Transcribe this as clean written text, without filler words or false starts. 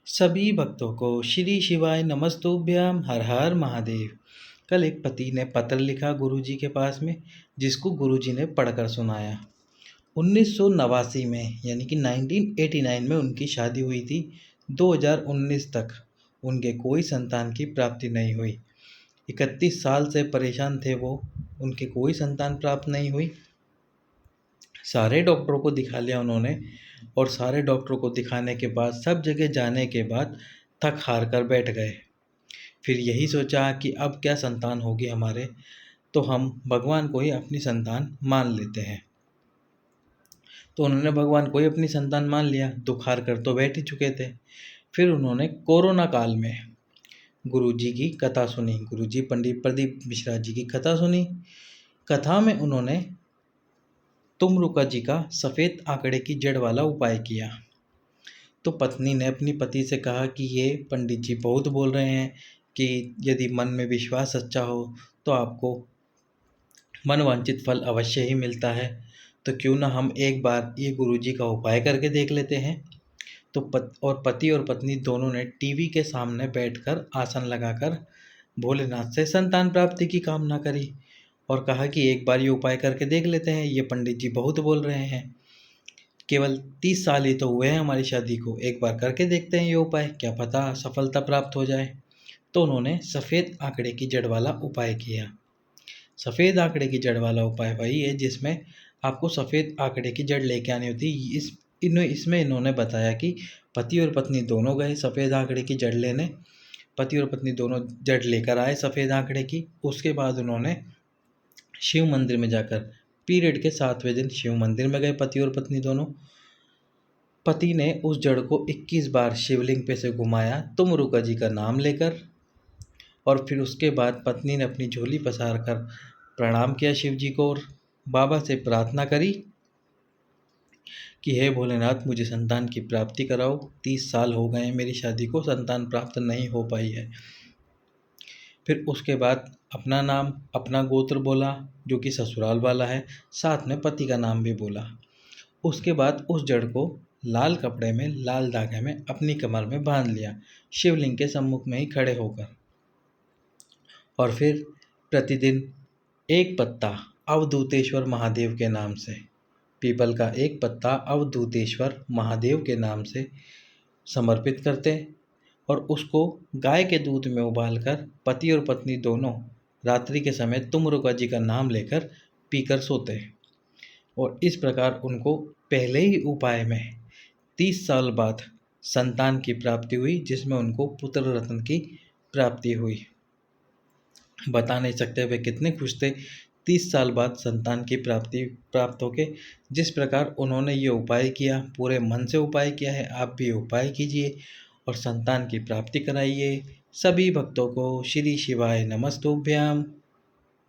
सभी भक्तों को श्री शिवाय नमस्तुभ्यम हर हर महादेव। कल एक पति ने पत्र लिखा गुरुजी के पास में, जिसको गुरुजी ने पढ़कर सुनाया। 1989 में यानी कि 1989 में उनकी शादी हुई थी। 2019 तक उनके कोई संतान की प्राप्ति नहीं हुई। 31 साल से परेशान थे वो, उनके कोई संतान प्राप्त नहीं हुई। सारे डॉक्टरों को दिखा लिया उन्होंने, और सारे डॉक्टरों को दिखाने के बाद, सब जगह जाने के बाद थक हार कर बैठ गए। फिर यही सोचा कि अब क्या संतान होगी हमारे, तो हम भगवान को ही अपनी संतान मान लेते हैं। तो उन्होंने भगवान को ही अपनी संतान मान लिया। दुख हार कर तो बैठ ही चुके थे। फिर उन्होंने कोरोना काल में गुरुजी की कथा सुनी। गुरुजी पंडित प्रदीप मिश्रा जी की कथा सुनी। कथा में उन्होंने तुमरुका जी का सफ़ेद आंकड़े की जड़ वाला उपाय किया। तो पत्नी ने अपनी पति से कहा कि ये पंडित जी बहुत बोल रहे हैं कि यदि मन में विश्वास सच्चा हो तो आपको मनवांछित फल अवश्य ही मिलता है, तो क्यों ना हम एक बार ये गुरुजी का उपाय करके देख लेते हैं। तो पति और पत्नी दोनों ने टीवी के सामने बैठकर आसन लगाकर भोलेनाथ से संतान प्राप्ति की कामना करी और कहा कि एक बार ये उपाय करके देख लेते हैं, ये पंडित जी बहुत बोल रहे हैं। केवल 30 साल ही तो हुए हैं हमारी शादी को, एक बार करके देखते हैं ये उपाय, क्या पता सफलता प्राप्त हो जाए। तो उन्होंने सफ़ेद आंकड़े की जड़ वाला उपाय किया। सफ़ेद आंकड़े की जड़ वाला उपाय वही है जिसमें आपको सफ़ेद आंकड़े की जड़ लेके आनी होती है। इसमें इन्होंने बताया कि पति और पत्नी दोनों गए सफ़ेद आंकड़े की जड़ लेने। पति और पत्नी दोनों जड़ लेकर आए सफ़ेद आंकड़े की। उसके बाद उन्होंने शिव मंदिर में जाकर पीरियड के 7वें दिन शिव मंदिर में गए पति और पत्नी दोनों। पति ने उस जड़ को 21 बार शिवलिंग पे से घुमाया तुमरुका जी का नाम लेकर, और फिर उसके बाद पत्नी ने अपनी झोली पसार कर प्रणाम किया शिव जी को और बाबा से प्रार्थना करी कि हे भोलेनाथ, मुझे संतान की प्राप्ति कराओ। 30 साल हो गए हैं मेरी शादी को, संतान प्राप्त नहीं हो पाई है। फिर उसके बाद अपना नाम, अपना गोत्र बोला जो कि ससुराल वाला है, साथ में पति का नाम भी बोला। उसके बाद उस जड़ को लाल कपड़े में, लाल धागे में अपनी कमर में बांध लिया, शिवलिंग के सम्मुख में ही खड़े होकर। और फिर प्रतिदिन एक पत्ता अवधूतेश्वर महादेव के नाम से, पीपल का एक पत्ता अवधूतेश्वर महादेव के नाम से समर्पित करते और उसको गाय के दूध में उबालकर पति और पत्नी दोनों रात्रि के समय तुमरुका जी का नाम लेकर पीकर सोते। और इस प्रकार उनको पहले ही उपाय में 30 साल बाद संतान की प्राप्ति हुई, जिसमें उनको पुत्र रत्न की प्राप्ति हुई। बता नहीं सकते वे कितने खुश थे 30 साल बाद संतान की प्राप्ति प्राप्त होके। जिस प्रकार उन्होंने ये उपाय किया, पूरे मन से उपाय किया है, आप भी उपाय कीजिए और संतान की प्राप्ति कराइए। सभी भक्तों को श्री शिवाय नमस्तुभ्याम।